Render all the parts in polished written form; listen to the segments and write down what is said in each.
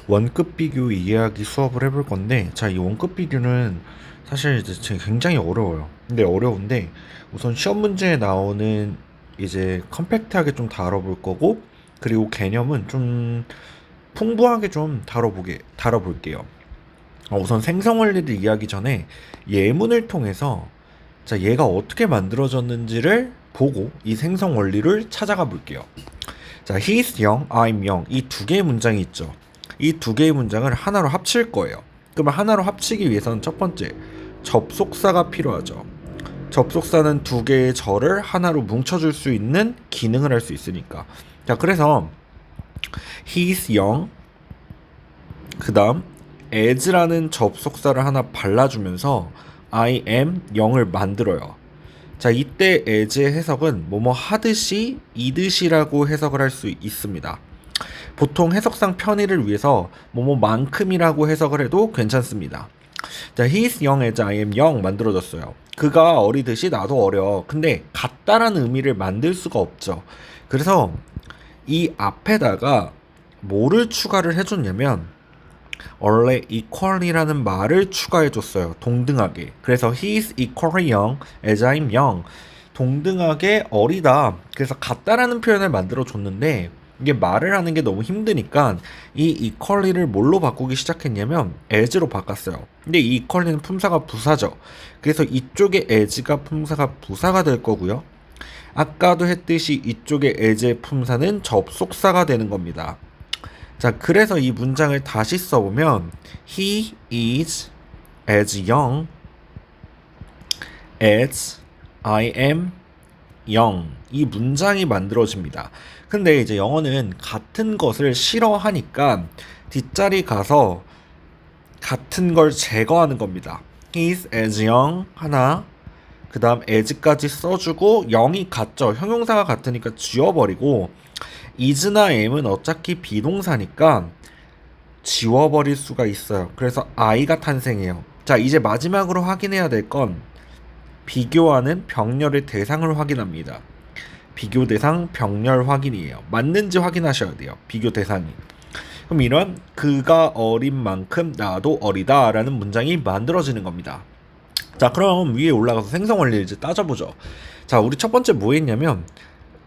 원급 비교 이해하기 수업을 해볼 건데, 자, 이 원급 비교는 사실 이제 굉장히 어려워요. 근데 어려운데 우선 시험 문제에 나오는 이제 컴팩트하게 좀 다뤄볼 거고, 그리고 개념은 좀 풍부하게 좀 다뤄볼게요. 우선 생성 원리를 이해하기 전에 예문을 통해서 자, 얘가 어떻게 만들어졌는지를 보고 이 생성 원리를 찾아가 볼게요. 자, he's young, I'm young 이 두 개의 문장이 있죠. 이 두 개의 문장을 하나로 합칠 거예요. 그러면 하나로 합치기 위해서는 첫 번째 접속사가 필요하죠. 접속사는 두 개의 절을 하나로 뭉쳐줄 수 있는 기능을 할 수 있으니까. 자, 그래서 he's young 그 다음 as라는 접속사를 하나 발라주면서 I am young을 만들어요. 자, 이때 as의 해석은 뭐뭐 하듯이 이듯이라고 해석을 할 수 있습니다. 보통 해석상 편의를 위해서 뭐뭐만큼이라고 해석을 해도 괜찮습니다. 자, he's young as I am young 만들어졌어요. 그가 어리듯이 나도 어려. 근데 같다라는 의미를 만들 수가 없죠. 그래서 이 앞에다가 뭐를 추가를 해줬냐면 원래 equally라는 말을 추가해줬어요. 동등하게. 그래서 he is equally young as I'm young. 동등하게 어리다. 그래서 같다라는 표현을 만들어줬는데 이게 말을 하는 게 너무 힘드니까 이 equally를 뭘로 바꾸기 시작했냐면 as로 바꿨어요. 근데 이 equally는 품사가 부사죠. 그래서 이쪽에 as가 품사가 부사가 될 거고요. 아까도 했듯이 이쪽에 as의 품사는 접속사가 되는 겁니다. 자, 그래서 이 문장을 다시 써보면 He is as young as I am young 이 문장이 만들어집니다. 근데 이제 영어는 같은 것을 싫어하니까 뒷자리 가서 같은 걸 제거하는 겁니다. He is as young 하나 그 다음 as까지 써주고 0이 같죠. 형용사가 같으니까 지워버리고 is나 am은 어차피 비동사니까 지워버릴 수가 있어요. 그래서 I가 탄생해요. 자, 이제 마지막으로 확인해야 될 건 비교하는 병렬의 대상을 확인합니다. 비교 대상 병렬 확인이에요. 맞는지 확인하셔야 돼요. 비교 대상이. 그럼 이런 그가 어린 만큼 나도 어리다 라는 문장이 만들어지는 겁니다. 자, 그럼 위에 올라가서 생성 원리를 이제 따져보죠. 자, 우리 첫 번째 뭐 했냐면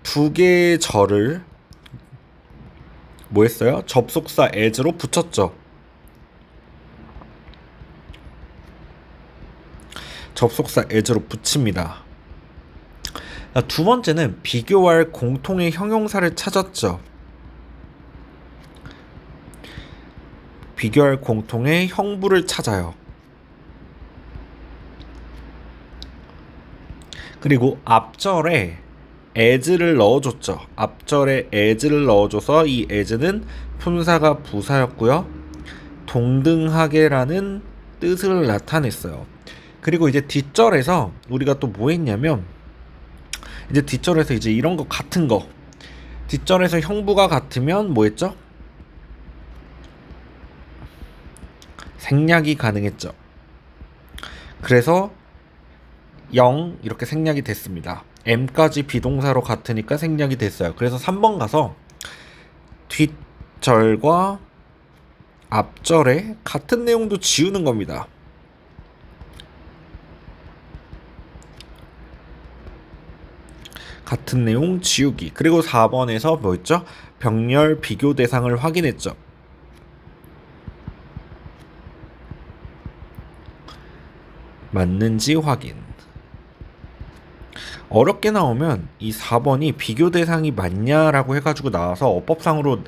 두 개의 절을 뭐 했어요? 접속사 as로 붙였죠. 접속사 as로 붙입니다. 자, 두 번째는 비교할 공통의 형용사를 찾았죠. 비교할 공통의 형부를 찾아요. 그리고 앞절에 as를 넣어줬죠. 앞절에 as를 넣어줘서 이 as는 품사가 부사였고요. 동등하게라는 뜻을 나타냈어요. 그리고 이제 뒷절에서 우리가 또 뭐 했냐면 이제 뒷절에서 이제 이런 거 같은 거 뒷절에서 형부가 같으면 뭐 했죠? 생략이 가능했죠. 그래서 0 이렇게 생략이 됐습니다. m까지 비동사로 같으니까 생략이 됐어요. 그래서 3번 가서 뒷절과 앞절에 같은 내용도 지우는 겁니다. 같은 내용 지우기. 그리고 4번에서 뭐 있죠? 병렬 비교 대상을 확인했죠. 맞는지 확인. 어렵게 나오면 이 4번이 비교 대상이 맞냐라고 해가지고 나와서 어법상으로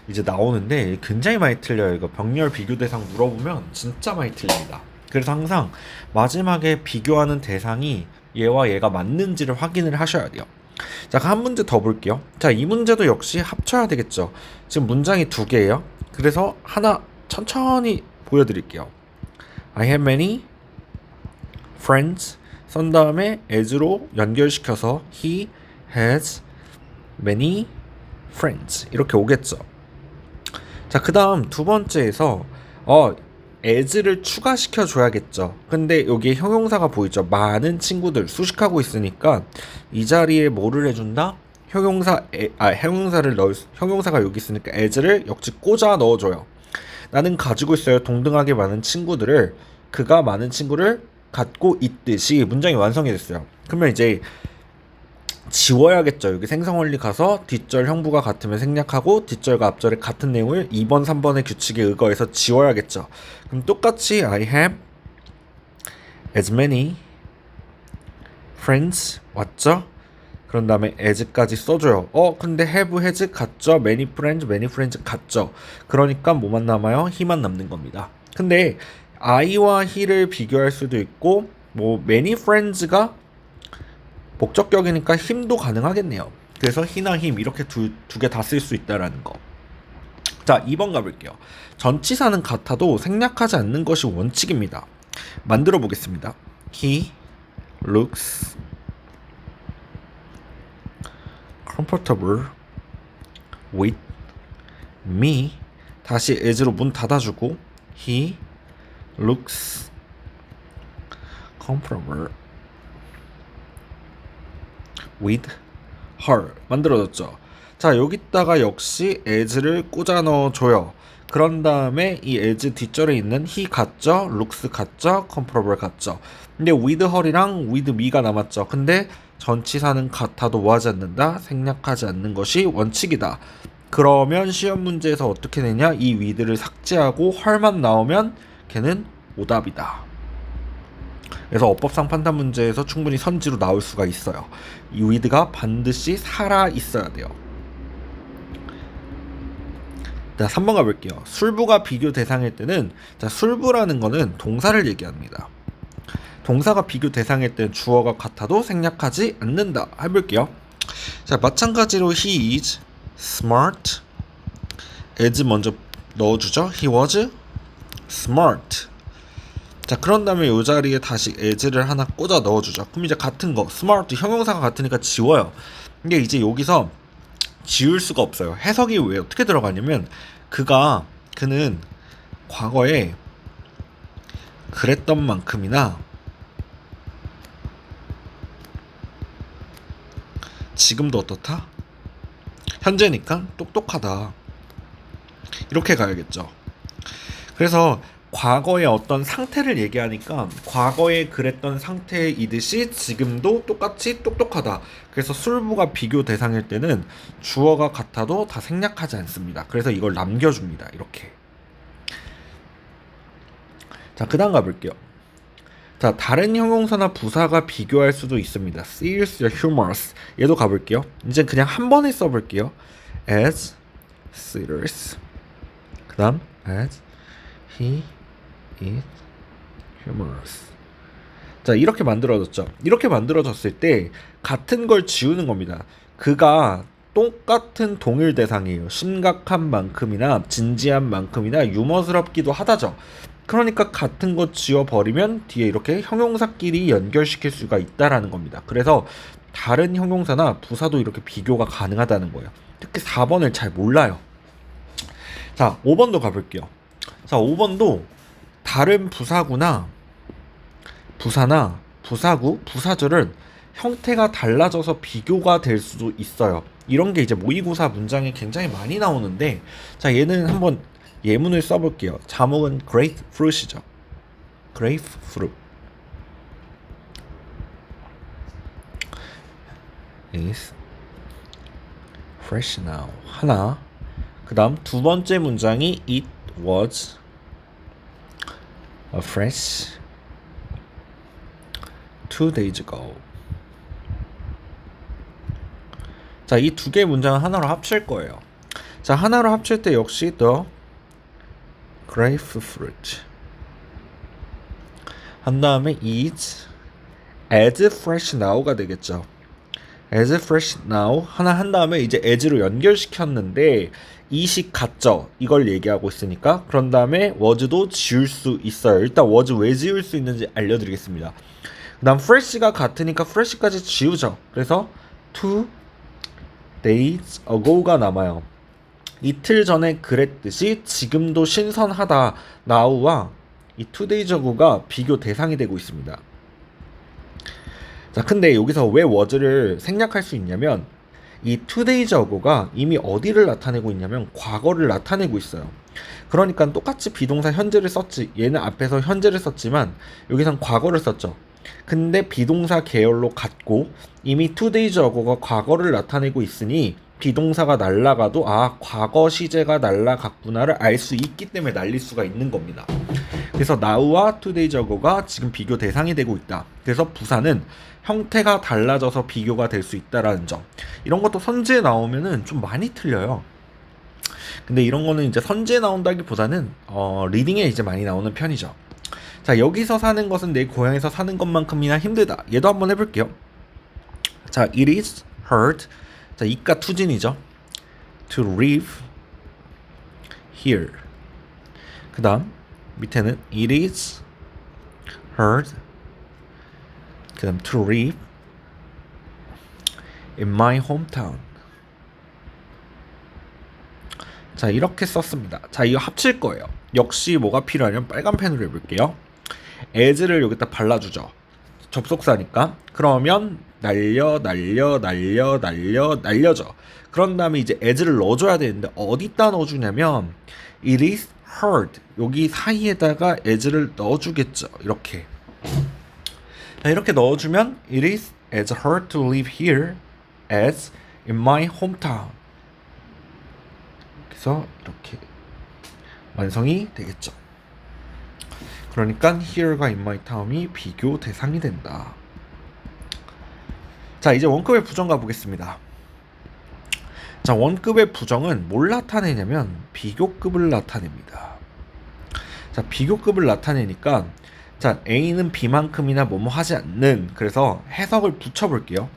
이제 나오는데 굉장히 많이 틀려요. 이거 병렬 비교 대상 물어보면 진짜 많이 틀립니다. 그래서 항상 마지막에 비교하는 대상이 얘와 얘가 맞는지를 확인을 하셔야 돼요. 자, 한 문제 더 볼게요. 자, 이 문제도 역시 합쳐야 되겠죠. 지금 문장이 두 개예요. 그래서 하나 천천히 보여드릴게요. I have many friends 쓴 다음에 as로 연결시켜서 he has many friends 이렇게 오겠죠. 자, 그 다음 두 번째에서 as를 추가시켜 줘야겠죠. 근데 여기에 형용사가 보이죠. 많은 친구들 수식하고 있으니까 이 자리에 뭐를 해준다? 형용사가 여기 있으니까 as를 역시 꽂아 넣어줘요. 나는 가지고 있어요. 동등하게 많은 친구들을. 그가 많은 친구를 갖고 있듯이 문장이 완성이 됐어요. 그러면 이제 지워야겠죠. 여기 생성원리 가서 뒷절 형부가 같으면 생략하고 뒷절과 앞절의 같은 내용을 2번, 3번의 규칙에 의거해서 지워야겠죠. 그럼 똑같이 I have as many friends 왔죠? 그런 다음에 as까지 써줘요. 근데 have, has 같죠? many friends 같죠? 그러니까 뭐만 남아요? he만 남는 겁니다. 근데 I와 he를 비교할 수도 있고 뭐 many friends가 목적격이니까 힘도 가능하겠네요. 그래서 he나 him 이렇게 두 개 다 쓸 수 있다라는 거. 자, 2번 가볼게요. 전치사는 같아도 생략하지 않는 것이 원칙입니다. 만들어 보겠습니다. He looks comfortable with me. 다시 as로 문 닫아주고 He looks comfortable with her 만들어졌죠. 자, 여기다가 역시 as를 꽂아 넣어줘요. 그런 다음에 이 as 뒷절에 있는 he 같죠? looks 같죠? comfortable 같죠? 근데 with her이랑 with me가 남았죠. 근데 전치사는 같아도 뭐 하지 않는다? 생략하지 않는 것이 원칙이다. 그러면 시험 문제에서 어떻게 되냐? 이 with를 삭제하고 her만 나오면 걔는 오답이다. 그래서 어법상 판단 문제에서 충분히 선지로 나올 수가 있어요. 이 with가 반드시 살아 있어야 돼요. 자, 3번 가볼게요. 술부가 비교 대상일 때는, 자, 술부라는 거는 동사를 얘기합니다. 동사가 비교 대상일 때는 주어가 같아도 생략하지 않는다. 해볼게요. 자, 마찬가지로 he is smart. as 먼저 넣어주죠. he was smart. 자, 그런 다음에 이 자리에 다시 as를 하나 꽂아 넣어주죠. 그럼 이제 같은 거, smart 형용사가 같으니까 지워요. 근데 이제 여기서 지울 수가 없어요. 해석이 왜 어떻게 들어가냐면 그는 과거에 그랬던 만큼이나 지금도 어떻다? 현재니까 똑똑하다. 이렇게 가야겠죠. 그래서 과거의 어떤 상태를 얘기하니까 과거에 그랬던 상태이듯이 지금도 똑같이 똑똑하다. 그래서 술부가 비교 대상일 때는 주어가 같아도 다 생략하지 않습니다. 그래서 이걸 남겨줍니다. 이렇게. 자, 그 다음 가볼게요. 자, 다른 형용사나 부사가 비교할 수도 있습니다. serious, humorous. 얘도 가볼게요. 이제 그냥 한 번에 써볼게요. as serious. 그 다음 as he is humorous. 자, 이렇게 만들어졌죠. 이렇게 만들어졌을 때 같은 걸 지우는 겁니다. 그가 똑같은 동일 대상이에요. 심각한 만큼이나 진지한 만큼이나 유머스럽기도 하다죠. 그러니까 같은 거 지워버리면 뒤에 이렇게 형용사끼리 연결시킬 수가 있다라는 겁니다. 그래서 다른 형용사나 부사도 이렇게 비교가 가능하다는 거예요. 특히 4번을 잘 몰라요. 자, 5번도 가볼게요. 자, 5번도 다른 부사구나 부사나 부사구, 부사절은 형태가 달라져서 비교가 될 수도 있어요. 이런 게 이제 모의고사 문장에 굉장히 많이 나오는데, 자, 얘는 한번 예문을 써볼게요. 자목은 grapefruit이죠. grapefruit is fresh now. 하나. 그 다음 두 번째 문장이 it was fresh 2 days ago. 자, 이 두 개의 문장을 하나로 합칠 거예요. 자, 하나로 합칠 때 역시 the grapefruit 한 다음에 is as fresh now가 되겠죠. as fresh now 하나 한 다음에 이제 as로 연결시켰는데 이식 같죠. 이걸 얘기하고 있으니까. 그런 다음에 was도 지울 수 있어요. 일단 was 왜 지울 수 있는지 알려드리겠습니다. 그 다음 fresh가 같으니까 fresh까지 지우죠. 그래서 2 days ago가 남아요. 이틀 전에 그랬듯이 지금도 신선하다 now와 이 2 days ago가 비교 대상이 되고 있습니다. 자, 근데 여기서 왜 was를 생략할 수 있냐면 이 2days ago가 이미 어디를 나타내고 있냐면 과거를 나타내고 있어요. 그러니까 똑같이 비동사 현재를 썼지. 얘는 앞에서 현재를 썼지만 여기선 과거를 썼죠. 근데 비동사 계열로 갔고 이미 2days ago가 과거를 나타내고 있으니 비동사가 날라가도 과거 시제가 날라갔구나를 알 수 있기 때문에 날릴 수가 있는 겁니다. 그래서 now와 2days ago가 지금 비교 대상이 되고 있다. 그래서 부사는 형태가 달라져서 비교가 될 수 있다라는 점. 이런 것도 선지에 나오면은 좀 많이 틀려요. 근데 이런 거는 이제 선지에 나온다기보다는 리딩에 이제 많이 나오는 편이죠. 자, 여기서 사는 것은 내 고향에서 사는 것만큼이나 힘들다. 얘도 한번 해볼게요. 자, it is hard. 자, 이가 투진이죠. to live here. 그 다음 밑에는 it is hard. 그 다음 to live in my hometown. 자, 이렇게 썼습니다. 자, 이거 합칠 거예요. 역시 뭐가 필요하냐면 빨간 펜으로 해볼게요. as를 여기다 발라주죠. 접속사니까. 그러면 날려져. 그런 다음에 이제 as를 넣어줘야 되는데 어디다 넣어주냐면 it is hard. 여기 사이에다가 as를 넣어주겠죠. 이렇게. 자, 이렇게 넣어주면 it is as hard to live here as in my hometown. 그래서 이렇게 완성이 되겠죠. 그러니까 here가 in my town이 비교 대상이 된다. 자, 이제 원급의 부정 가보겠습니다. 자, 원급의 부정은 뭘 나타내냐면 비교급을 나타냅니다. 자, 비교급을 나타내니까 자, A는 B만큼이나 뭐뭐 하지 않는. 그래서 해석을 붙여볼게요.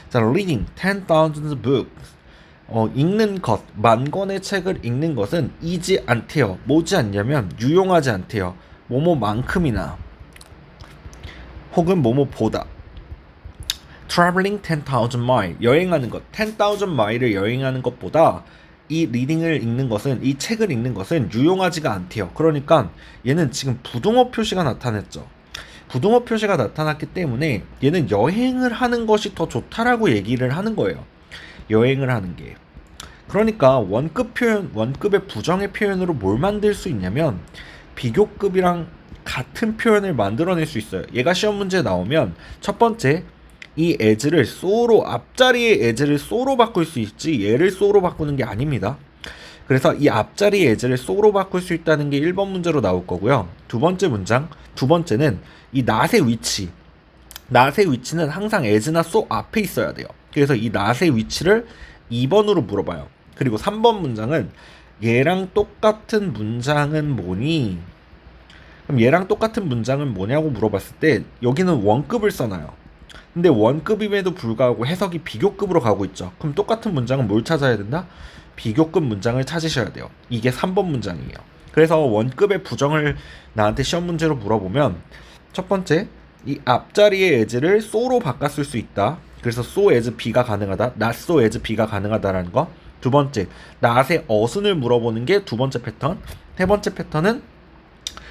자, reading 10,000 books. 읽는 것, 10,000권의 책을 읽는 것은 이지 않대요. 뭐지 않냐면 유용하지 않대요. 뭐뭐만큼이나 혹은 뭐뭐보다. traveling 10,000 mile. 여행하는 것, 10,000 mile을 여행하는 것보다 이 리딩을 읽는 것은, 이 책을 읽는 것은 유용하지가 않대요. 그러니까 얘는 지금 부동어 표시가 나타났죠. 부동어 표시가 나타났기 때문에 얘는 여행을 하는 것이 더 좋다라고 얘기를 하는 거예요. 여행을 하는 게. 그러니까 원급 표현, 원급의 부정의 표현으로 뭘 만들 수 있냐면 비교급이랑 같은 표현을 만들어낼 수 있어요. 얘가 시험 문제에 나오면 첫 번째, 이 as를 so로, 앞자리의 as를 so로 바꿀 수 있지 얘를 so로 바꾸는 게 아닙니다. 그래서 이 앞자리의 as를 so로 바꿀 수 있다는 게 1번 문제로 나올 거고요. 두 번째는 이 not의 위치. not의 위치는 항상 as나 so 앞에 있어야 돼요. 그래서 이 not의 위치를 2번으로 물어봐요. 그리고 3번 문장은 얘랑 똑같은 문장은 뭐니? 그럼 얘랑 똑같은 문장은 뭐냐고 물어봤을 때 여기는 원급을 써놔요. 근데 원급임에도 불구하고 해석이 비교급으로 가고 있죠. 그럼 똑같은 문장은 뭘 찾아야 된다? 비교급 문장을 찾으셔야 돼요. 이게 3번 문장이에요. 그래서 원급의 부정을 나한테 시험 문제로 물어보면 첫 번째, 이 앞자리의 as를 so로 바꿨을 수 있다. 그래서 so as B가 가능하다. not so as B가 가능하다라는 거. 두 번째, not의 어순을 물어보는 게 두 번째 패턴. 세 번째 패턴은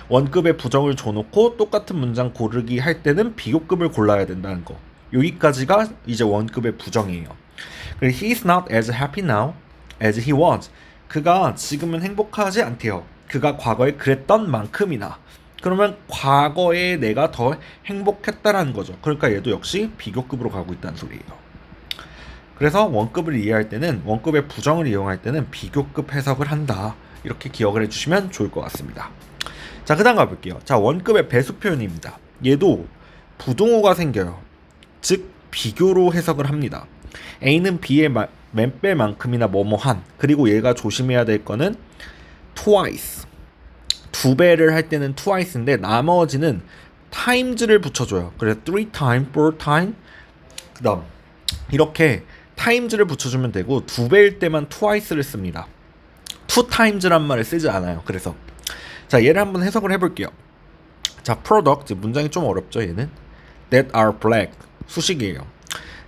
원급의 부정을 줘놓고 똑같은 문장 고르기 할 때는 비교급을 골라야 된다는 거. 여기까지가 이제 원급의 부정이에요. 그리고 he is not as happy now as he was. 그가 지금은 행복하지 않대요. 그가 과거에 그랬던 만큼이나. 그러면 과거에 내가 더 행복했다라는 거죠. 그러니까 얘도 역시 비교급으로 가고 있다는 소리예요. 그래서 원급을 이해할 때는, 원급의 부정을 이용할 때는 비교급 해석을 한다. 이렇게 기억을 해주시면 좋을 것 같습니다. 자, 그 다음 가볼게요. 자, 원급의 배수 표현입니다. 얘도 부동어가 생겨요. 즉 비교로 해석을 합니다. A는 B의 몇 배만큼이나 뭐뭐한. 그리고 얘가 조심해야 될 거는 twice. 두 배를 할 때는 twice인데 나머지는 times를 붙여줘요. 그래서 3x, 4x. 그 다음 이렇게 times를 붙여주면 되고 두 배일 때만 twice를 씁니다. 2times란 말을 쓰지 않아요. 그래서 자, 얘를 한번 해석을 해볼게요. 자, product, 문장이 좀 어렵죠. 얘는 that are black, 수식이에요.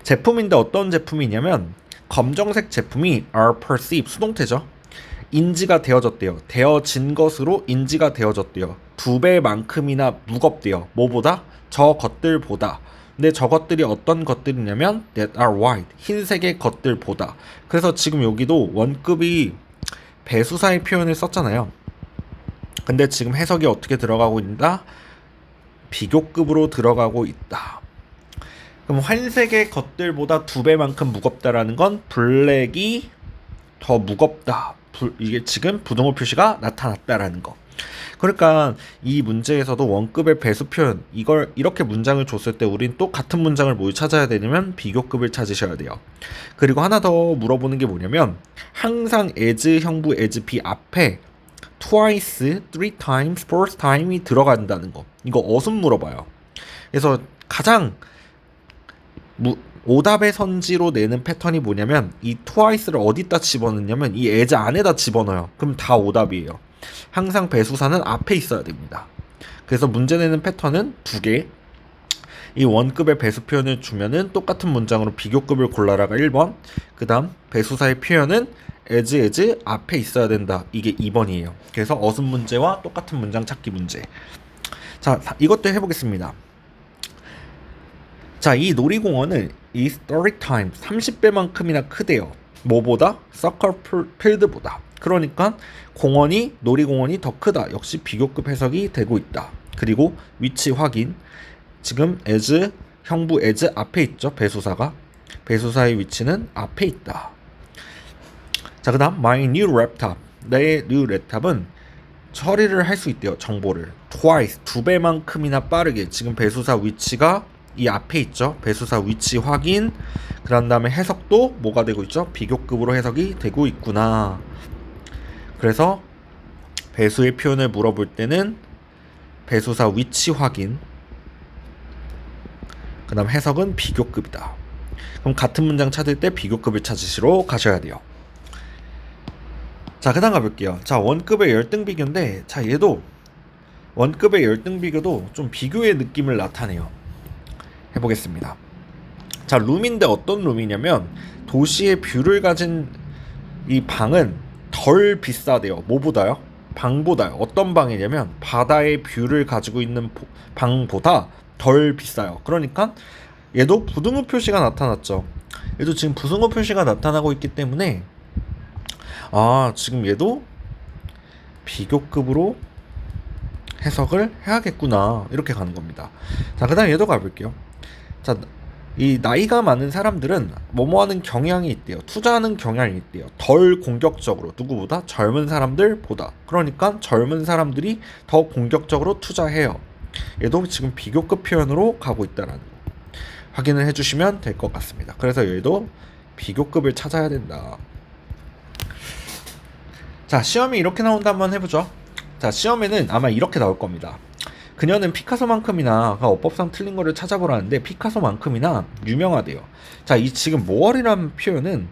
제품인데 어떤 제품이냐면 검정색 제품이 are perceived, 수동태죠. 인지가 되어졌대요. 되어진 것으로 인지가 되어졌대요. 두 배만큼이나 무겁대요. 뭐보다? 저 것들보다. 근데 저것들이 어떤 것들이냐면 that are white, 흰색의 것들보다. 그래서 지금 여기도 원급이 배수사의 표현을 썼잖아요. 근데 지금 해석이 어떻게 들어가고 있다? 비교급으로 들어가고 있다. 그럼 환색의 것들보다 2배만큼 무겁다라는 건 블랙이 더 무겁다. 이게 지금 부등호 표시가 나타났다라는 거. 그러니까 이 문제에서도 원급의 배수 표현, 이걸 이렇게 문장을 줬을 때 우린 또 같은 문장을 뭘 찾아야 되냐면 비교급을 찾으셔야 돼요. 그리고 하나 더 물어보는 게 뭐냐면 항상 as 형부 as be 앞에 twice, three times, four times이 들어간다는 거. 이거 어순 물어봐요. 그래서 가장 오답의 선지로 내는 패턴이 뭐냐면 이 twice를 어디다 집어넣냐면 이 as 안에다 집어넣어요. 그럼 다 오답이에요. 항상 배수사는 앞에 있어야 됩니다. 그래서 문제 내는 패턴은 2개. 이 원급의 배수 표현을 주면은 똑같은 문장으로 비교급을 골라라가 1번. 그 다음 배수사의 표현은 as 앞에 있어야 된다. 이게 2번이에요. 그래서 어순 문제와 똑같은 문장 찾기 문제. 자, 이것도 해보겠습니다. 자, 이 놀이공원은 is 30 times 30배만큼이나 크대요. 뭐보다? 서커 필드보다. 그러니까 놀이공원이 더 크다. 역시 비교급 해석이 되고 있다. 그리고 위치 확인. 지금 as 형부 as 앞에 있죠. 배수사가. 배수사의 위치는 앞에 있다. 자, 그 다음 my new laptop. 내 new laptop은 처리를 할 수 있대요. 정보를 twice 2배만큼이나 빠르게. 지금 배수사 위치가 이 앞에 있죠. 배수사 위치 확인. 그런 다음에 해석도 뭐가 되고 있죠? 비교급으로 해석이 되고 있구나. 그래서 배수의 표현을 물어볼 때는 배수사 위치 확인. 그 다음 해석은 비교급이다. 그럼 같은 문장 찾을 때 비교급을 찾으시러 가셔야 돼요. 자, 그 다음 가볼게요. 자, 원급의 열등 비교인데, 자, 얘도 원급의 열등 비교도 좀 비교의 느낌을 나타내요. 해보겠습니다. 자, 룸인데 어떤 룸이냐면 도시의 뷰를 가진 이 방은 덜 비싸대요. 뭐보다요? 방보다요. 어떤 방이냐면 바다의 뷰를 가지고 있는 방보다 덜 비싸요. 그러니까 얘도 부등호 표시가 나타났죠. 얘도 지금 부등호 표시가 나타나고 있기 때문에 지금 얘도 비교급으로 해석을 해야겠구나. 이렇게 가는 겁니다. 자, 그 다음 얘도 가볼게요. 자, 이 나이가 많은 사람들은 뭐뭐하는 경향이 있대요. 투자하는 경향이 있대요. 덜 공격적으로. 누구보다? 젊은 사람들보다. 그러니까 젊은 사람들이 더 공격적으로 투자해요. 얘도 지금 비교급 표현으로 가고 있다는 거 확인을 해주시면 될 것 같습니다. 그래서 얘도 비교급을 찾아야 된다. 자, 시험이 이렇게 나온다 한번 해보죠. 자, 시험에는 아마 이렇게 나올 겁니다. 그녀는 피카소만큼이나 어법상 틀린 거를 찾아보라는데 피카소만큼이나 유명하대요. 자, 이 지금 more이라는 표현은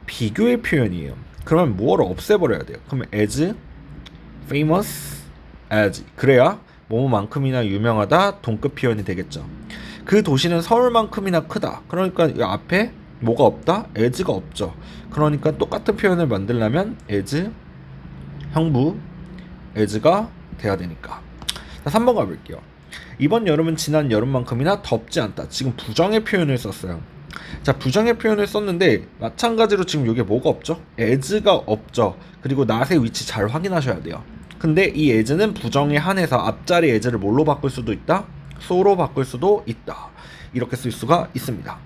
비교의 표현이에요. 그러면 more를 없애버려야 돼요. 그러면 as famous as. 그래야 뭐만큼이나 유명하다 동급 표현이 되겠죠. 그 도시는 서울만큼이나 크다. 그러니까 이 앞에 뭐가 없다? as가 없죠. 그러니까 똑같은 표현을 만들려면 as 형부 as가 돼야 되니까. 자, 3번 가볼게요. 이번 여름은 지난 여름만큼이나 덥지 않다. 지금 부정의 표현을 썼어요. 자, 부정의 표현을 썼는데 마찬가지로 지금 여기에 뭐가 없죠? as가 없죠. 그리고 not의 위치 잘 확인하셔야 돼요. 근데 이 as는 부정에 한해서 앞자리 as를 뭘로 바꿀 수도 있다? so로 바꿀 수도 있다. 이렇게 쓸 수가 있습니다.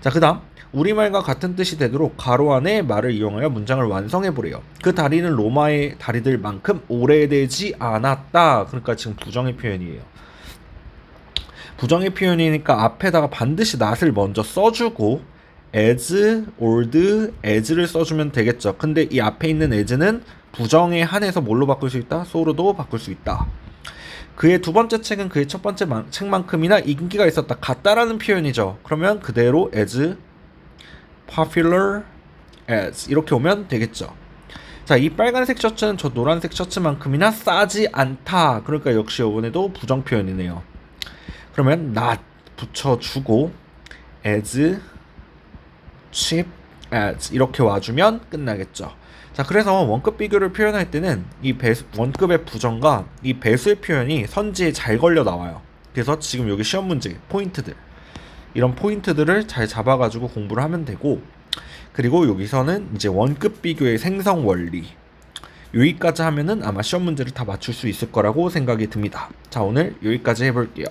자, 그 다음 우리말과 같은 뜻이 되도록 가로 안에 말을 이용하여 문장을 완성해보래요. 그 다리는 로마의 다리들만큼 오래되지 않았다. 그러니까 지금 부정의 표현이에요. 부정의 표현이니까 앞에다가 반드시 not을 먼저 써주고 as, old, as를 써주면 되겠죠. 근데 이 앞에 있는 as는 부정에 한해서 뭘로 바꿀 수 있다? so로도 바꿀 수 있다. 그의 두 번째 책은 그의 첫 번째 책만큼이나 인기가 있었다. 같다라는 표현이죠. 그러면 그대로 as popular as 이렇게 오면 되겠죠. 자, 이 빨간색 셔츠는 저 노란색 셔츠만큼이나 싸지 않다. 그러니까 역시 이번에도 부정 표현이네요. 그러면 not 붙여주고 as cheap as 이렇게 와주면 끝나겠죠. 자, 그래서 원급 비교를 표현할 때는 이 원급의 부정과 이 배수의 표현이 선지에 잘 걸려 나와요. 그래서 지금 여기 시험 문제 포인트들 이런 포인트들을 잘 잡아가지고 공부를 하면 되고, 그리고 여기서는 이제 원급 비교의 생성 원리, 여기까지 하면은 아마 시험 문제를 다 맞출 수 있을 거라고 생각이 듭니다. 자, 오늘 여기까지 해볼게요.